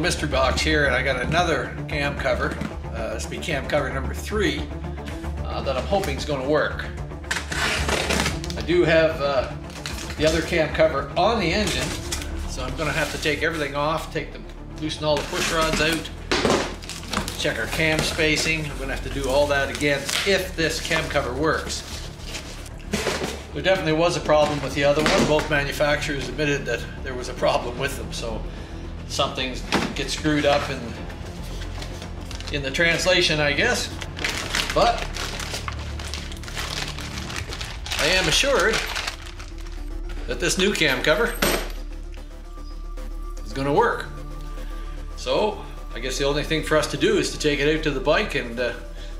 mystery box here, and I got another cam cover. This will be cam cover number 3 that I'm hoping is going to work. I do have the other cam cover on the engine, so I'm going to have to take everything off, loosen all the push rods out, check our cam spacing. I'm going to have to do all that again if this cam cover works. There definitely was a problem with the other one. Both manufacturers admitted that there was a problem with them, so some things get screwed up in the translation, I guess. But I am assured that this new cam cover is going to work. So I guess the only thing for us to do is to take it out to the bike and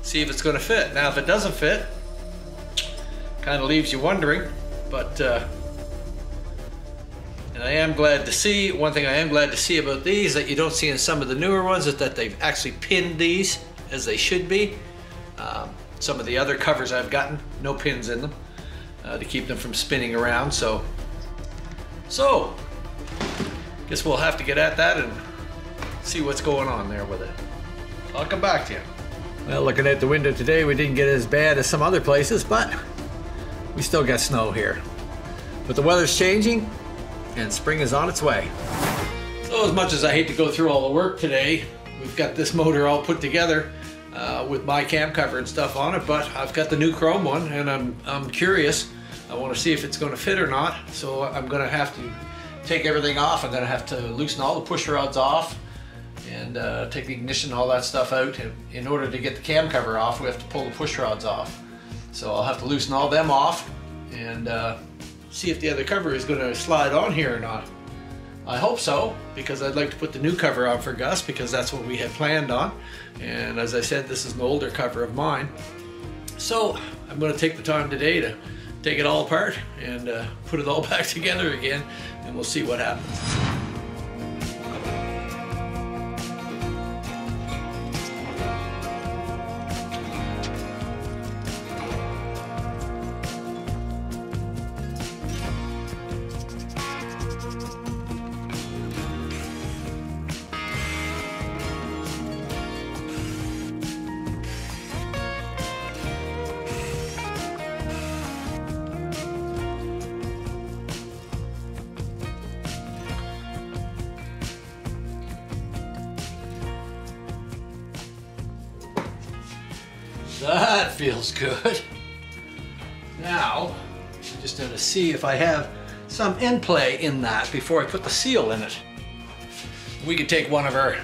see if it's going to fit. Now if it doesn't fit, kind of leaves you wondering, but and I am glad to see, one thing I am glad to see about these that you don't see in some of the newer ones is that they've actually pinned these as they should be. Some of the other covers I've gotten, no pins in them to keep them from spinning around. So guess we'll have to get at that and see what's going on there with it. I'll come back to you. Well, looking out the window today, we didn't get as bad as some other places, but we still got snow here. But the weather's changing and spring is on its way. So as much as I hate to go through all the work today, we've got this motor all put together with my cam cover and stuff on it, but I've got the new chrome one and I'm curious. I want to see if it's going to fit or not, so I'm going to have to take everything off. I'm going to have to loosen all the push rods off and take the ignition and all that stuff out. And in order to get the cam cover off, we have to pull the push rods off. So I'll have to loosen all them off and see if the other cover is going to slide on here or not. I hope so, because I'd like to put the new cover on for Gus, because that's what we had planned on. And as I said, this is an older cover of mine. So I'm going to take the time today to take it all apart and put it all back together again, and we'll see what happens. That feels good. Now, I'm just going to see if I have some end play in that before I put the seal in it. We could take one of our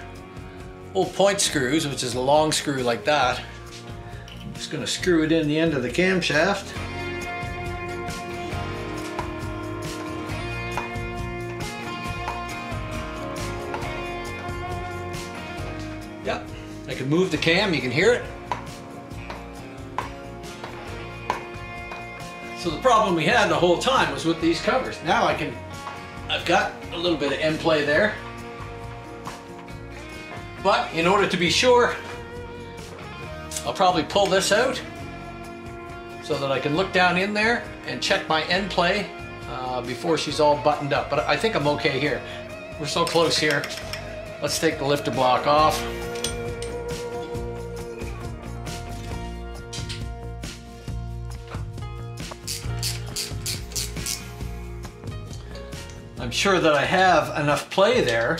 old point screws, which is a long screw like that. I'm just going to screw it in the end of the camshaft. Yep, I can move the cam, you can hear it. So the problem we had the whole time was with these covers. Now I've got a little bit of end play there. But in order to be sure, I'll probably pull this out so that I can look down in there and check my end play before she's all buttoned up. But I think I'm okay here. We're so close here. Let's take the lifter block off. I'm sure that I have enough play there,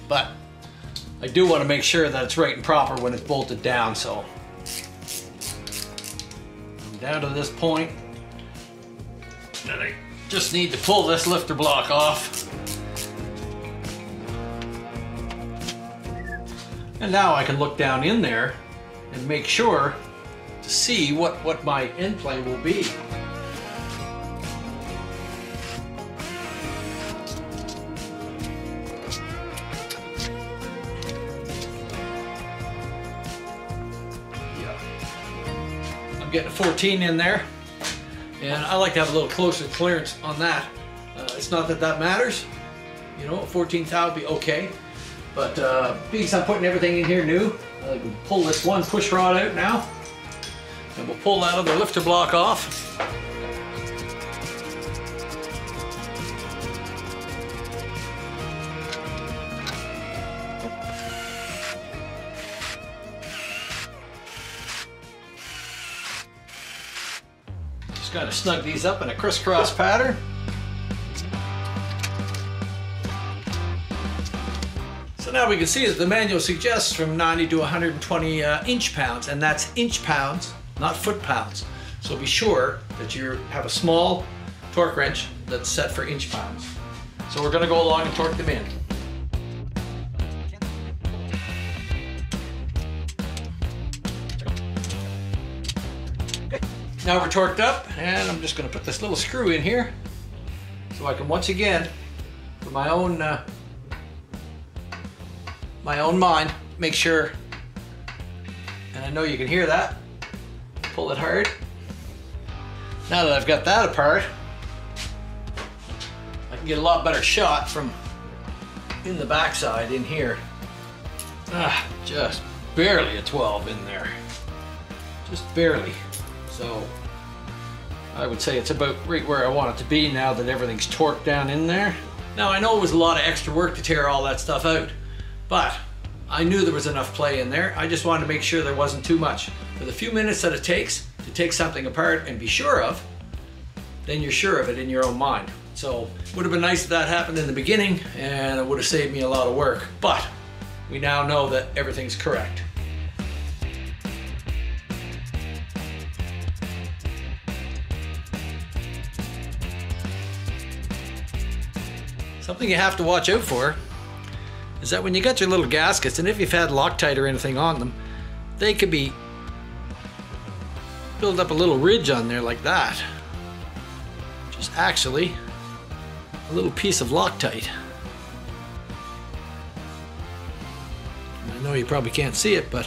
but I do want to make sure that it's right and proper when it's bolted down. So I'm down to this point, and I just need to pull this lifter block off. And now I can look down in there and make sure to see what my end play will be. Getting a 14 in there, and I like to have a little closer clearance on that. It's not that that matters, you know, a 14 thou would be okay, but because I'm putting everything in here new, I can pull this one push rod out now, and we'll pull that other lifter block off. Just gotta snug these up in a crisscross pattern. So now we can see that the manual suggests from 90 to 120 inch-pounds, and that's inch-pounds, not foot-pounds. So be sure that you have a small torque wrench that's set for inch-pounds. So we're gonna go along and torque them in. Now we're torqued up, and I'm just going to put this little screw in here so I can once again, for my own mind, make sure, and I know you can hear that, pull it hard. Now that I've got that apart, I can get a lot better shot from in the backside in here. Just barely a 12 in there, just barely. So I would say it's about right where I want it to be now that everything's torqued down in there. Now I know it was a lot of extra work to tear all that stuff out, but I knew there was enough play in there. I just wanted to make sure there wasn't too much. For the few minutes that it takes to take something apart and be sure of, then you're sure of it in your own mind. So it would have been nice if that happened in the beginning, and it would have saved me a lot of work. But we now know that everything's correct. Something you have to watch out for is that when you got your little gaskets, and if you've had Loctite or anything on them, they could be build up a little ridge on there like that. Which is actually a little piece of Loctite. I know you probably can't see it, but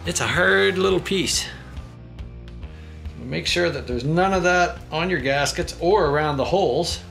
it's a hard little piece. So make sure that there's none of that on your gaskets or around the holes.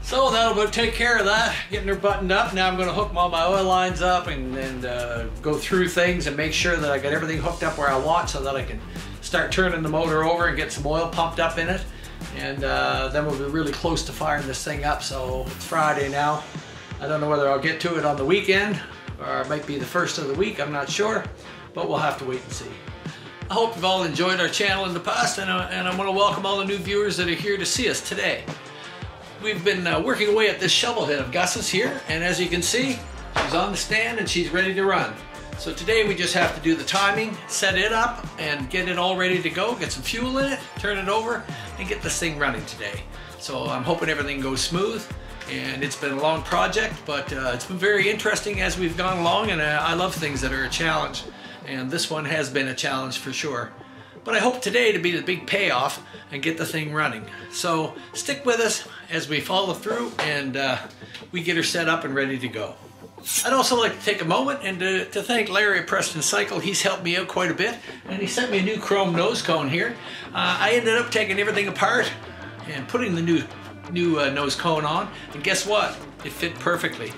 So that'll about take care of that, getting her buttoned up. Now I'm going to hook all my oil lines up and go through things and make sure that I got everything hooked up where I want so that I can start turning the motor over and get some oil pumped up in it. And then we'll be really close to firing this thing up. So it's Friday now. I don't know whether I'll get to it on the weekend or it might be the first of the week, I'm not sure, but we'll have to wait and see. I hope you've all enjoyed our channel in the past, and I want to welcome all the new viewers that are here to see us today. We've been working away at this shovel head of Gus's here, and as you can see, she's on the stand and she's ready to run. So today we just have to do the timing, set it up, and get it all ready to go, get some fuel in it, turn it over, and get this thing running today. So I'm hoping everything goes smooth, and it's been a long project, but it's been very interesting as we've gone along, and I love things that are a challenge, and this one has been a challenge for sure. But I hope today to be the big payoff and get the thing running. So stick with us as we follow through and we get her set up and ready to go. I'd also like to take a moment and to thank Larry at Preston Cycle. He's helped me out quite a bit, and he sent me a new chrome nose cone here. I ended up taking everything apart and putting the new nose cone on, and guess what? It fit perfectly.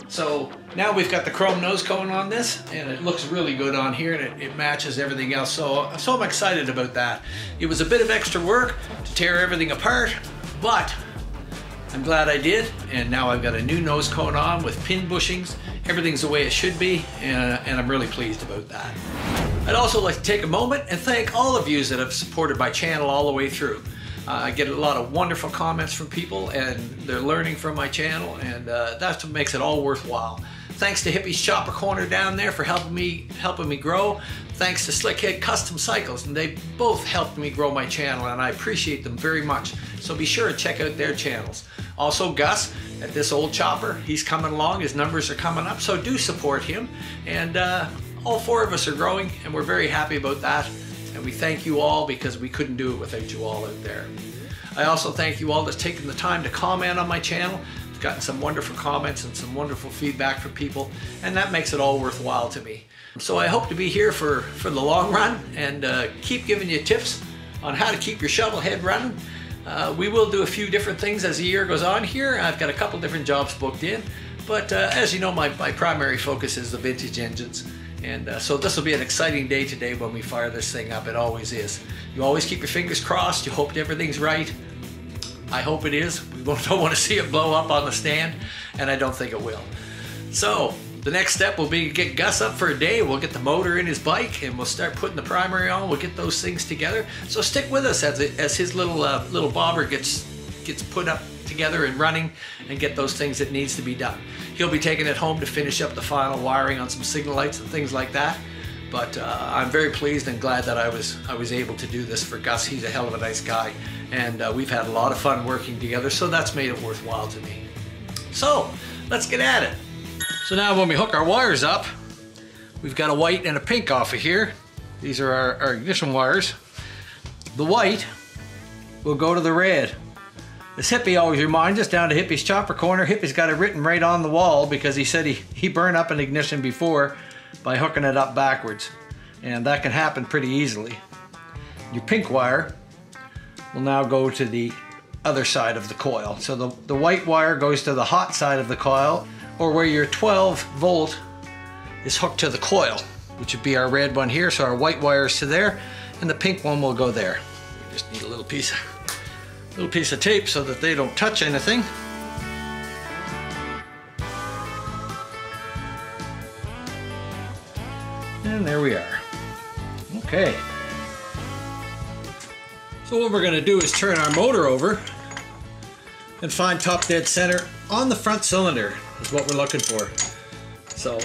So now we've got the chrome nose cone on this, and it looks really good on here, and it matches everything else. So I'm excited about that. It was a bit of extra work to tear everything apart, but I'm glad I did. And now I've got a new nose cone on with pin bushings. Everything's the way it should be, and I'm really pleased about that. I'd also like to take a moment and thank all of you that have supported my channel all the way through. I get a lot of wonderful comments from people, and they're learning from my channel, and that's what makes it all worthwhile. Thanks to Hippie's Chopper Corner down there for helping me grow. Thanks to Slickhead Custom Cycles, and they both helped me grow my channel, and I appreciate them very much. So be sure to check out their channels. Also Gus at This Old Chopper, he's coming along, his numbers are coming up, so do support him. And all four of us are growing, and we're very happy about that. And we thank you all, because we couldn't do it without you all out there. I also thank you all that's taken the time to comment on my channel. I've gotten some wonderful comments and some wonderful feedback from people, and that makes it all worthwhile to me. So I hope to be here for the long run, and keep giving you tips on how to keep your shovel head running. We will do a few different things as the year goes on here. I've got a couple different jobs booked in, but as you know, my primary focus is the vintage engines. And so this will be an exciting day today when we fire this thing up. It always is. You always keep your fingers crossed. You hope everything's right. I hope it is. We don't want to see it blow up on the stand, and I don't think it will. So the next step will be to get Gus up for a day. We'll get the motor in his bike, and we'll start putting the primary on. We'll get those things together. So stick with us as his little bobber gets put up together and running, and get those things that needs to be done. He'll be taking it home to finish up the final wiring on some signal lights and things like that. But I'm very pleased and glad that I was able to do this for Gus. He's a hell of a nice guy, and we've had a lot of fun working together, so that's made it worthwhile to me. So let's get at it. So now when we hook our wires up, we've got a white and a pink off of here. These are our ignition wires. The white will go to the red. This Hippie always reminds us, down to Hippie's Chopper Corner. Hippie's got it written right on the wall, because he said he burned up an ignition before by hooking it up backwards. And that can happen pretty easily. Your pink wire will now go to the other side of the coil. So the white wire goes to the hot side of the coil, or where your 12 volt is hooked to the coil, which would be our red one here. So our white wire is to there, and the pink one will go there. We just need a little piece of tape so that they don't touch anything. And there we are. Okay. So what we're going to do is turn our motor over and find top dead center on the front cylinder is what we're looking for. So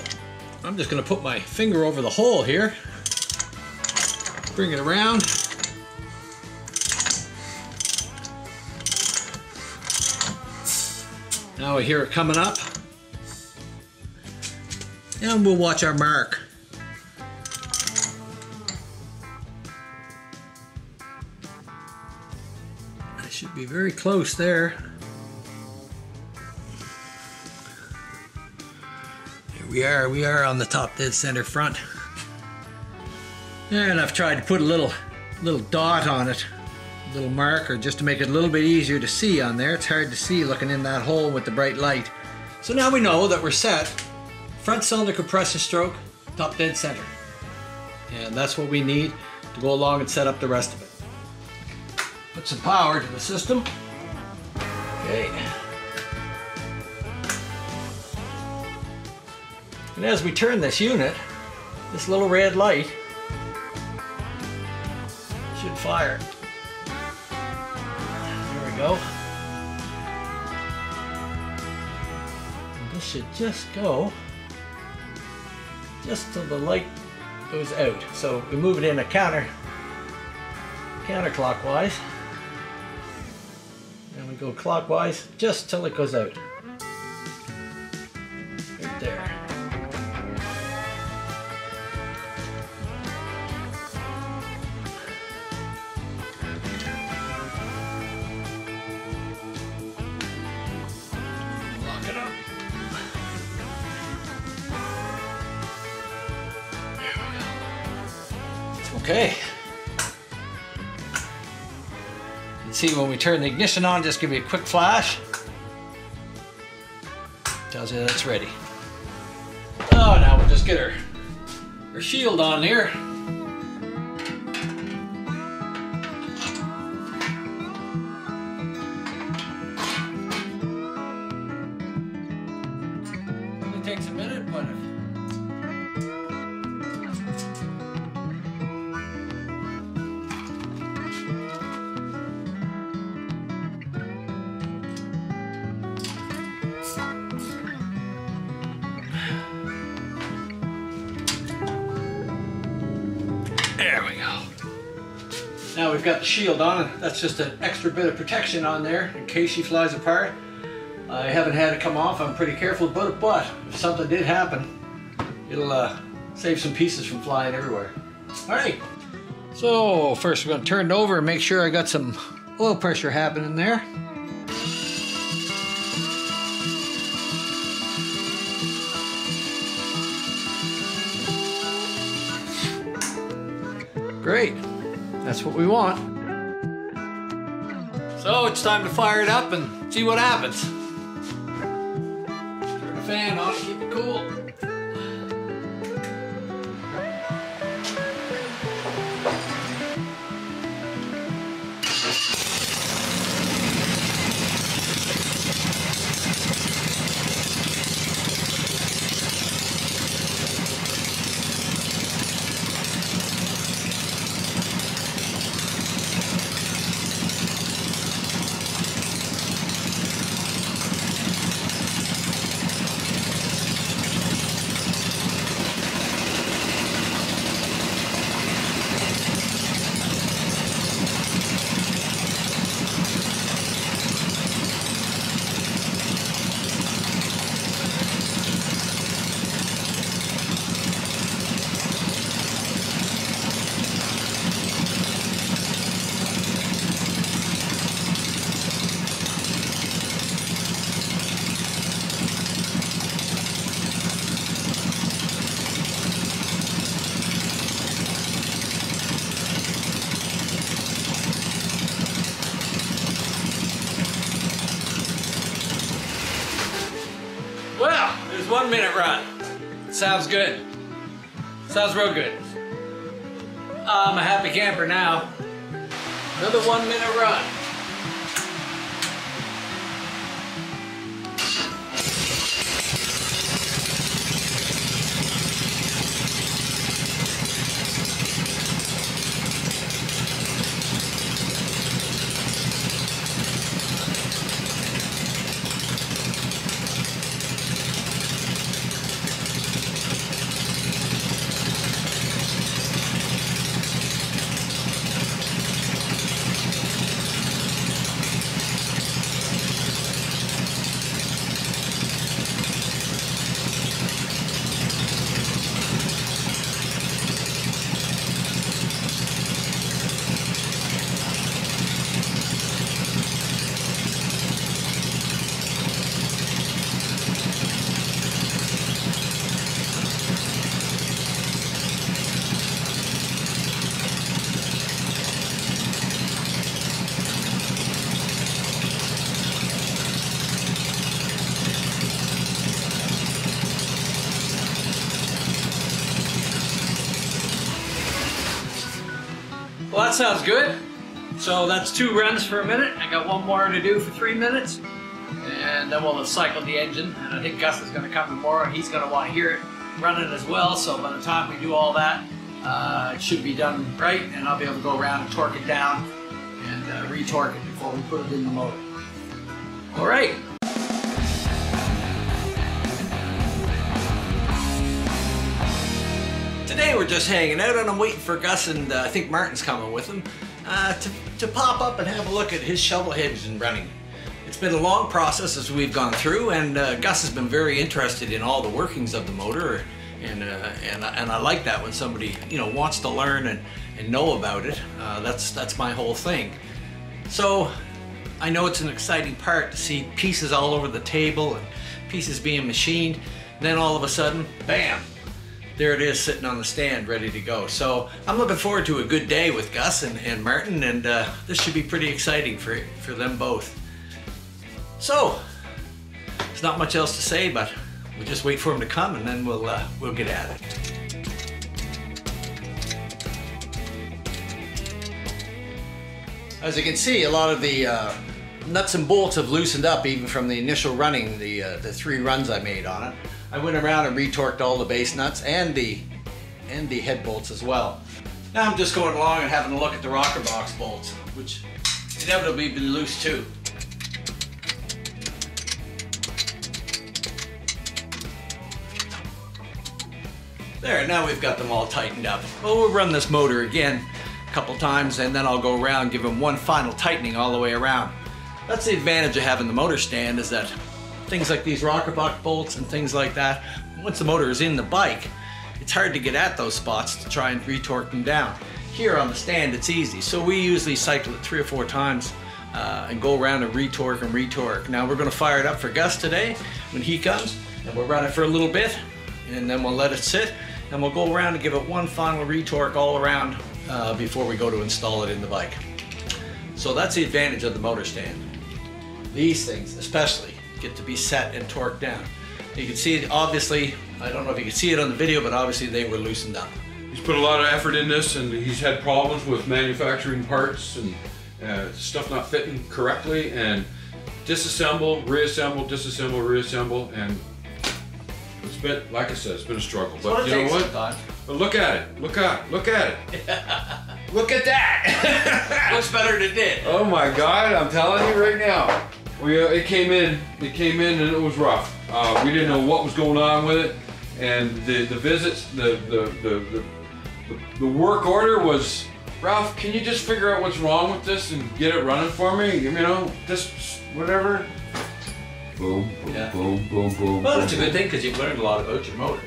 I'm just going to put my finger over the hole here, bring it around. Now we hear it coming up, and we'll watch our mark. I should be very close there. Here we are on the top dead center front. And I've tried to put a little dot on it, a little marker, just to make it a little bit easier to see on there. It's hard to see looking in that hole with the bright light. So now we know that we're set. Front cylinder compression stroke, top dead center. And that's what we need to go along and set up the rest of it. Put some power to the system. Okay. And as we turn this unit, this little red light should fire. There we go. And this should just go just till the light goes out. So we move it in a counterclockwise, and we go clockwise just till it goes out. Right there. Okay. You can see when we turn the ignition on, just give you a quick flash. Tells you that it's ready. Oh, now we'll just get our shield on here. Only takes a minute, but we go. Now we've got the shield on, and that's just an extra bit of protection on there in case she flies apart. I haven't had it come off. I'm pretty careful about it, but if something did happen, it'll save some pieces from flying everywhere. All right. So first we're going to turn it over and make sure I got some oil pressure happening there. Great. That's what we want. So it's time to fire it up and see what happens. Turn the fan on, keep it cool. Well, there's 1 minute run. Sounds good. Sounds real good. I'm a happy camper now. Another 1 minute run. Well, that sounds good. So that's 2 runs for a minute. I got 1 more to do for 3 minutes. And then we'll cycle the engine. And I think Gus is going to come tomorrow. He's going to want to hear it running as well. So by the time we do all that, it should be done right. And I'll be able to go around and torque it down and re-torque it before we put it in the motor. All right. Today we're just hanging out and I'm waiting for Gus, and I think Martin's coming with him, to pop up and have a look at his shovel engine running. It's been a long process as we've gone through, and Gus has been very interested in all the workings of the motor, and I like that when somebody wants to learn and know about it. That's my whole thing. So I know it's an exciting part to see pieces all over the table and pieces being machined. Then all of a sudden, bam! There it is sitting on the stand ready to go. So I'm looking forward to a good day with Gus and Martin, and this should be pretty exciting for them both. So there's not much else to say, but we'll just wait for him to come and then we'll get at it. As you can see, a lot of the nuts and bolts have loosened up even from the initial running, the 3 runs I made on it. I went around and retorqued all the base nuts and the head bolts as well. Now I'm just going along and having a look at the rocker box bolts, which inevitably been loose too. There, now we've got them all tightened up. Well, we'll run this motor again a couple times, and then I'll go around, give them one final tightening all the way around. That's the advantage of having the motor stand, is that things like these rocker block bolts and things like that, once the motor is in the bike, it's hard to get at those spots to try and retorque them down. Here on the stand, it's easy. So we usually cycle it 3 or 4 times and go around and retorque and retorque. Now we're gonna fire it up for Gus today when he comes, and we'll run it for a little bit, and then we'll let it sit, and we'll go around and give it one final retorque all around before we go to install it in the bike. So that's the advantage of the motor stand. These things especially get to be set and torqued down. You can see it, obviously, I don't know if you can see it on the video, but obviously they were loosened up. He's put a lot of effort in this, and he's had problems with manufacturing parts and stuff not fitting correctly, and disassemble, reassemble, disassemble, reassemble, and it's been, like I said, it's been a struggle. But you know what? But look at it. Look at it. Look at it. Look at that. Looks better than it did. Oh my God! I'm telling you right now. It came in and it was rough. We didn't know what was going on with it, and the visits, the work order was, Ralph, can you just figure out what's wrong with this and get it running for me? You know, just whatever. Boom, boom, Yeah. boom, boom, boom. Well, boom, it's a good thing because you've learned a lot about your motor.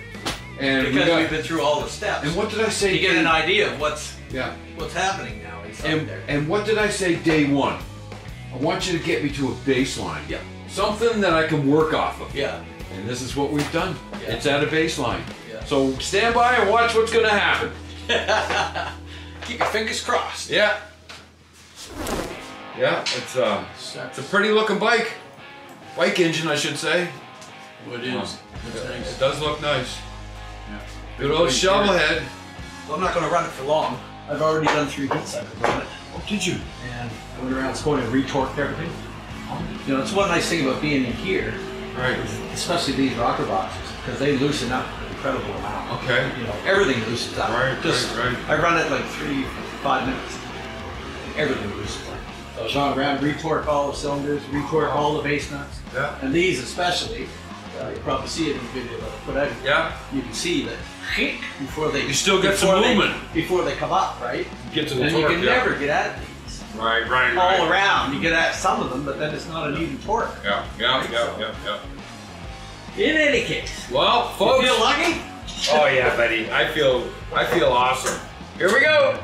And Because we've been through all the steps. And what did I say? You get an idea of what's happening now inside there. And what did I say day one? I want you to get me to a baseline. Yeah. Something that I can work off of. Yeah. And this is what we've done. Yeah. It's at a baseline. Yeah. So stand by and watch what's going to happen. Keep your fingers crossed. Yeah. Yeah, it's a pretty looking bike. Bike engine, I should say. What it is. It does look nice. Yeah. Good old shovel head. Well, I'm not going to run it for long. I've already done 3 heat cycles on it. Oh, did you? And I went around going and retorqued everything. You know, it's one nice thing about being in here, Right. especially these rocker boxes, because they loosen up an incredible amount. Okay. You know, everything loosens up. Right, right. I run it like 3-5 minutes. Everything loosens up. So I've gone around, retorque all the cylinders, retorque all the base nuts. Yeah. And these especially, you probably see it in the video that I put out. Yeah. You can see that before they... You still get some movement. Before they come up, right? Get to the and torque, you can never get at these. Right. All around, you get at some of them, but then it's not an even torque. Yeah. In any case, Well, folks. you feel lucky? Oh yeah, buddy. I feel awesome. Here we go.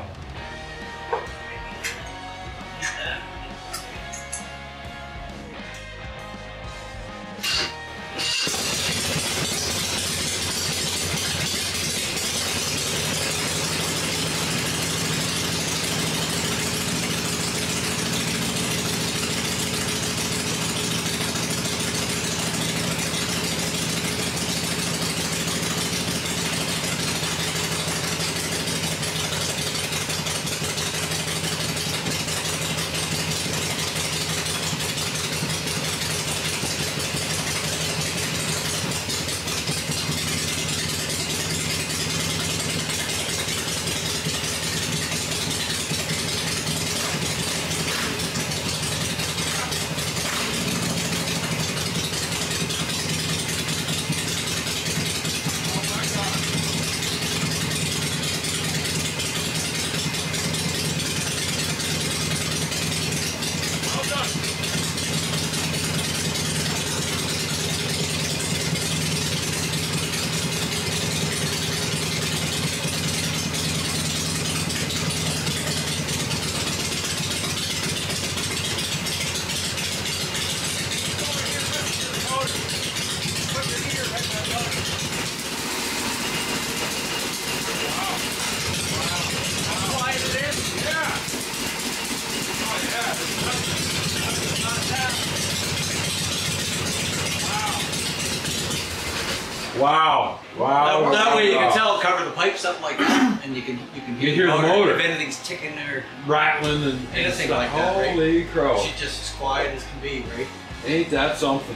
Wow. That way you can tell, cover the pipes up like that, and you can hear the motor. if anything's ticking or Rattling and anything stuff. like that. Right? Holy crow. She's just as quiet as can be, right? Ain't that something?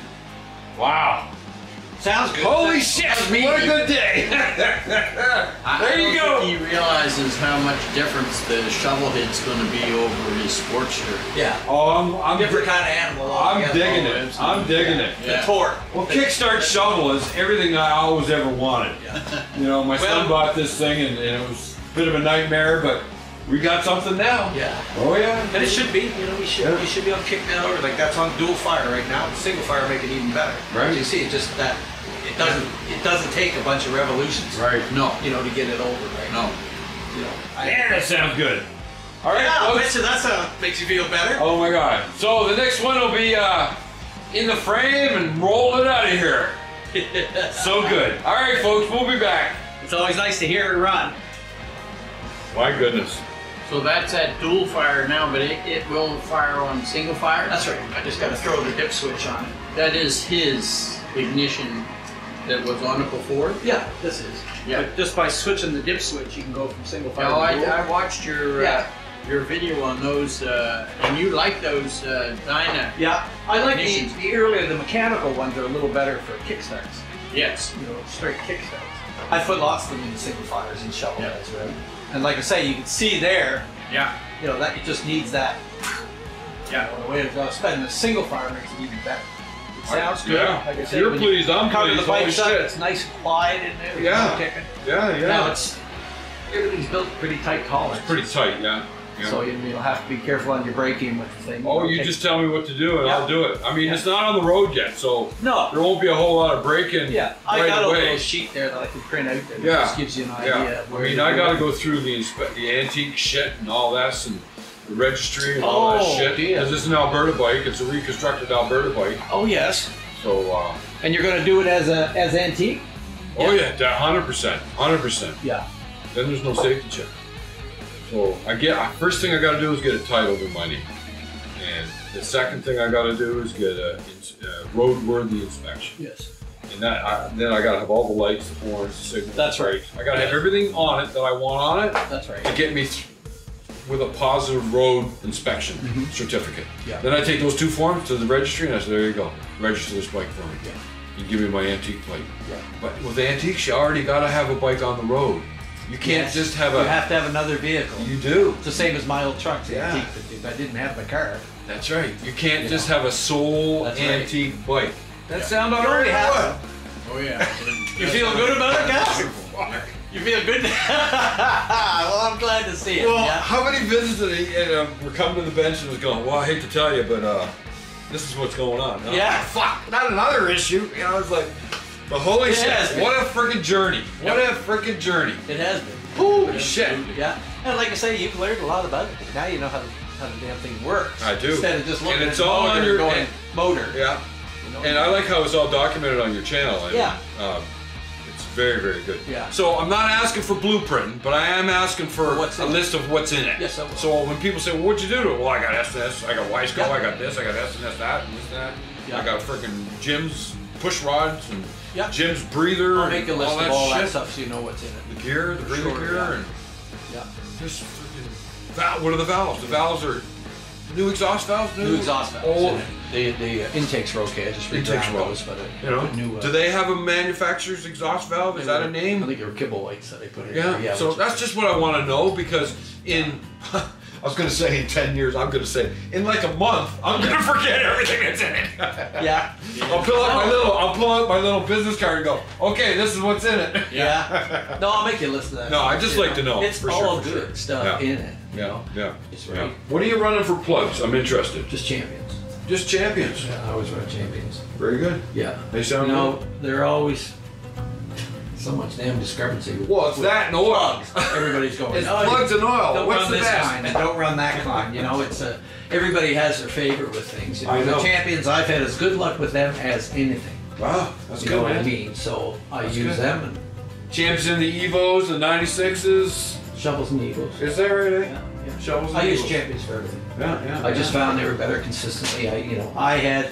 Wow. Sounds good. Holy shit! What a good day! There you go. He realizes how much difference the shovel hit's going to be over his Sportster. Yeah. Oh, I'm Different kind of animal. I'm altogether. digging it. I'm digging it. The torque. Well, Kickstart shovel is everything I always ever wanted. You know, my son bought this thing and it was a bit of a nightmare, but we got something now. Yeah. Oh yeah. And it should be, you know, you should be able to kick that over. Like that's on dual fire right now. Single fire make it even better. Right. As you see, it just that it doesn't take a bunch of revolutions. Right. No, You know, to get it over. Right. no. You know. Man, that sounds good. All right. Yeah, I folks. bet you that makes you feel better. Oh my God. So the next one will be in the frame and roll it out of here. So good. All right, folks, we'll be back. It's always nice to hear it run. My goodness. So that's at dual fire now, but it will fire on single fire? That's right. I just got to throw the dip switch on it. That is his ignition that was on it before? Yeah, this is. Yeah. But just by switching the dip switch, you can go from single fire No, to dual. I watched your Yeah. your video on those, and you like those Dyna. Yeah, I like Ignitions. the earlier, the mechanical ones are a little better for kickstarts. Yes. You know, straight kickstarts. I put lots of them in the single fires and shovel Yeah. heads, right? And like I say, you can see there, Yeah. you know, that it just needs that. Yeah. You know, the way it goes. But in the single fire makes it even better. It sounds good. Yeah. Like I If said, you're when pleased, I'm cover pleased. the Holy bikes up, shit. it's nice and quiet in there. Yeah. No kicking. Yeah, yeah. Now it's everything's built pretty tight tolerance. pretty tight, yeah. Yeah. So you'll have to be careful on your braking with the thing. Oh, know, you take- just tell me what to do and Yeah. I'll do it. I mean, it's not on the road yet, so No. there won't be a whole lot of braking Yeah, I right got a away. little sheet there that I can print out that Yeah. just gives you an idea. Yeah, of I where mean, to I do got to it. go through the antique shit and all that, and the registry and all that Oh, shit. dear. Because it's an Alberta bike, it's a reconstructed Alberta bike. Oh yes, So, and you're going to do it as antique. oh yeah, 100%, 100%. Yeah. Then there's no safety check. So first thing I got to do is get it titled in my name, and the second thing I got to do is get a roadworthy inspection. Yes. And then I got to have all the lights, the horns, the signals. That's right. I got to have everything on it that I want on it That's right. to get me with a positive road inspection certificate. Yeah. Then I take those two forms to the registry and I say, there you go, register this bike for me. Yeah. You give me my antique plate. Yeah. But with antiques, you already got to have a bike on the road. You can't Yes. just have You have to have another vehicle. You do. It's the same as my old trucks. Yeah. Antique. But if I didn't have my car, That's right. You can't just have a sole That's right. antique bike. That sound all You already right? have What? Oh yeah. you feel good about it, guys? You feel good? Well, I'm glad to see it. Well, yeah. how many visits did he, were coming to the bench and was going, well, I hate to tell you, but this is what's going on. And I'm Yeah. like, fuck, not another issue. You know, it's like, but holy It shit, has been. what a freaking journey. What a freaking journey. It has been. Holy shit. Yeah. And like I say, you've learned a lot about it. Now you know how the damn thing works. I do. Instead of just looking And it's at the all motor on your- going, and- motor. Yeah. You know? And I like how it's all documented on your channel. And, Yeah. It's very, very good. Yeah. So I'm not asking for blueprint, but I am asking for what's a in it. list of what's in it. Yes, I will. So when people say, well, what'd you do to it? Well, I got SNS, I got Wiseco, Yeah. I got this, I got SNS, that, and this, that. Yeah. I got freaking Jim's push rods and Yeah. Jim's breather I'll make a and list all of that all shit. that stuff so you know what's in it. The gear, the breather Sure, gear, yeah. and Yeah. just freaking what are the valves? The valves are new exhaust valves, New exhaust valves. old. The intakes are okay. I just Intakes reground are well. those, but You know, new. do they have a manufacturer's exhaust valve? Is that a I name? think they were kibble lights that they put in Yeah. there. Yeah. So which- that's just what I want to know because in I was going to say in 10 years, I'm going to say in like a month, I'm going to forget everything that's in it. yeah. I'll pull out my little business card and go, okay, this is what's in it. Yeah. No, I'll make you listen to that. No, I just You like to know, It's for all sure, for good sure. stuff Yeah. in it. You Yeah, know? yeah. It's yeah. right. What are you running for plugs? I'm interested. Just champions. Just champions. Yeah, I always run champions. Very good. Yeah. They sound No, they're always so much damn discrepancy. With, Well, it's with that and oil. plugs. Everybody's going. It's "Oh, plugs and oil. Don't What's run the this best?" kind and don't run that kind. You know, it's everybody has their favorite with things. You know, I know. The champions I've had as good luck with them as anything. Wow, that's You good, know what I man. mean? So I That's use good. them and Champs in the Evos, the 96s. shovels and eagles. Is that right? Eh? Yeah, yeah. Shovels and I use Eagles. champions for everything. Yeah, yeah. I just found they were better consistently. I had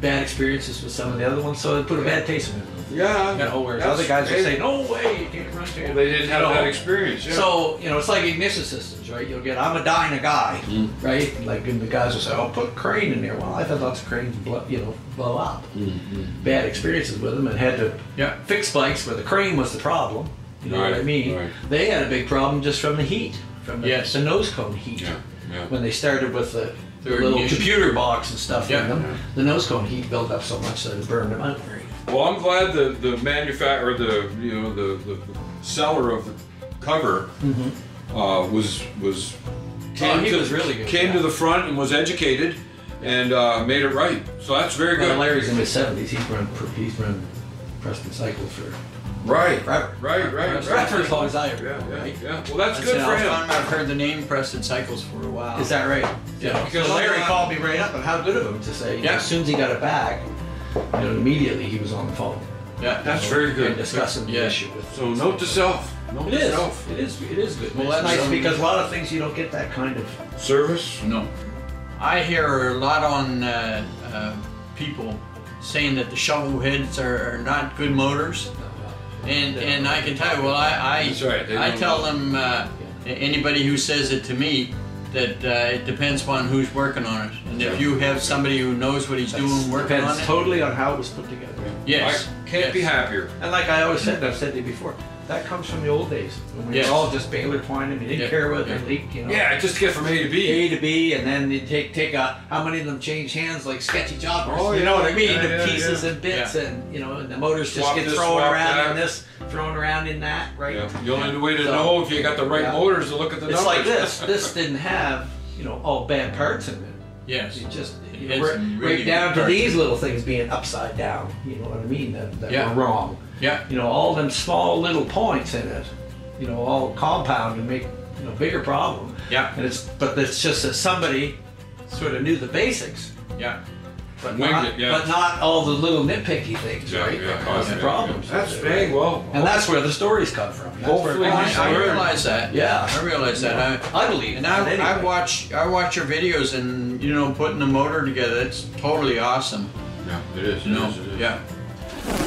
bad experiences with some of the other ones, so it put a bad taste in my mouth. Yeah. You know, whereas That's- other guys will hey, say, no way, you can't run to They didn't have You know, that experience. Yeah. So, you know, it's like ignition systems, right? You'll get, I'm a dying guy, right? Like, and the guys will say, oh, put a crane in there. Well, I've had lots of cranes blow up. Bad experiences with them and had to fix bikes where the crane was the problem. You know what I Right, mean? right. They had a big problem just from the heat, from the, Yes. the nose cone heat. Yeah, yeah. When they started with the Their little ignition. computer box and stuff Yeah. in them, the nose cone heat built up so much that it burned them out. Right? Well, I'm glad the manufacturer, the seller of the cover was he was really good, Came yeah. to the front and was educated and made it right. So that's very Well, good. Larry's in his 70s. He's run Preston Cycle for Right, forever. right. For as long as I ever. Yeah, Right? yeah. Well, that's That's good the for first him. time I've heard the name Preston Cycles for a while. Is that right? Yeah. Because Larry called me right up, and how good of him to say, you know, Yeah. as soon as he got it back, you know, immediately he was on the phone. Yeah. That's very And good. discussing the Yeah. issue with So note to self. Note It to is. self. It is good. Well, Well, it's that's nice because a lot of things you don't get that kind of. Service. No. I hear a lot on people saying that the shovel heads are not good motors. And I can tell you, well, That's right, they I don't tell know. them, anybody who says it to me, that it depends upon who's working on it. And if you have somebody who knows what he's doing working on Depends it, totally on how it was put together. yes. I can't be yes. happier. And like I always said, and I've said to you before, that comes from the old days when we Yes. were all just baler twining. You didn't Yeah. care whether Yeah. they leaked, you know. Yeah, just to get from A to B. A to B, and then you take how many of them change hands like sketchy choppers? Oh, you know yeah. what I mean? Yeah, The yeah, pieces yeah. and bits, Yeah. and you know, and the motors just Swap get this, thrown swap around that. in this, thrown around in that, right? Yeah. The only way to So- know if you got the right Yeah. motors to look at the It's numbers. like this. This didn't have, you know, all bad parts in it. Yes. It just you It know, had right, some really right down good to parts. these little things being upside down. You know what I mean? That Yeah. were wrong. Yeah. You know, all them small little points in it. You know, all compound and make bigger problem. Yeah. And but it's just that somebody sort of knew the basics, Yeah. but Winged not, it, yeah. but not all the little nitpicky things, Yeah, right? yeah, That cause the yeah, problems. That's with it, big. right? Well, And that's where the stories come from. That's Hopefully where it he's comes I from. learned. realize that. Yeah. I realize that. I believe And that I anyway. watch your videos, and putting the motor together. It's totally awesome. yeah, it is. It You know. is, it is. Yeah.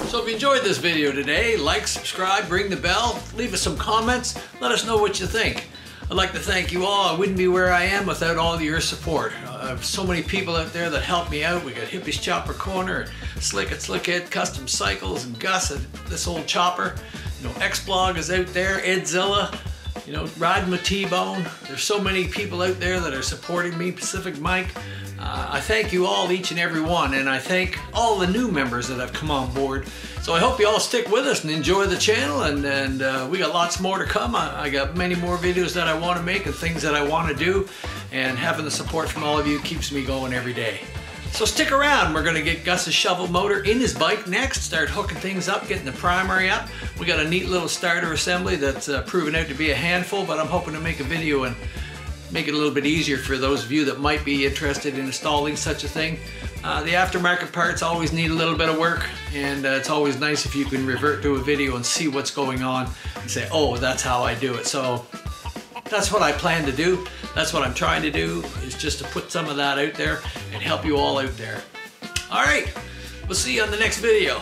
So if you enjoyed this video today, like, subscribe, ring the bell, leave us some comments, let us know what you think. I'd like to thank you all. I wouldn't be where I am without all of your support. I have so many people out there that help me out. We got Hippies Chopper Corner, Slick It, Custom Cycles, and Gus at This Old Chopper. X-Blog is out there, Edzilla, riding with T-Bone. There's so many people out there that are supporting me, Pacific Mike. I thank you all, each and every one, and I thank all the new members that have come on board. So I hope you all stick with us and enjoy the channel, and we got lots more to come. I got many more videos that I want to make and things that I want to do, and having the support from all of you keeps me going every day. So stick around. We're going to get Gus's shovel motor in his bike next, start hooking things up, getting the primary up. We got a neat little starter assembly that's proven out to be a handful, but I'm hoping to make a video and make it a little bit easier for those of you that might be interested in installing such a thing. The aftermarket parts always need a little bit of work, and it's always nice if you can revert to a video and see what's going on and say, oh, that's how I do it. So that's what I plan to do. That's what I'm trying to do, is just to put some of that out there and help you all out there. All right, we'll see you on the next video.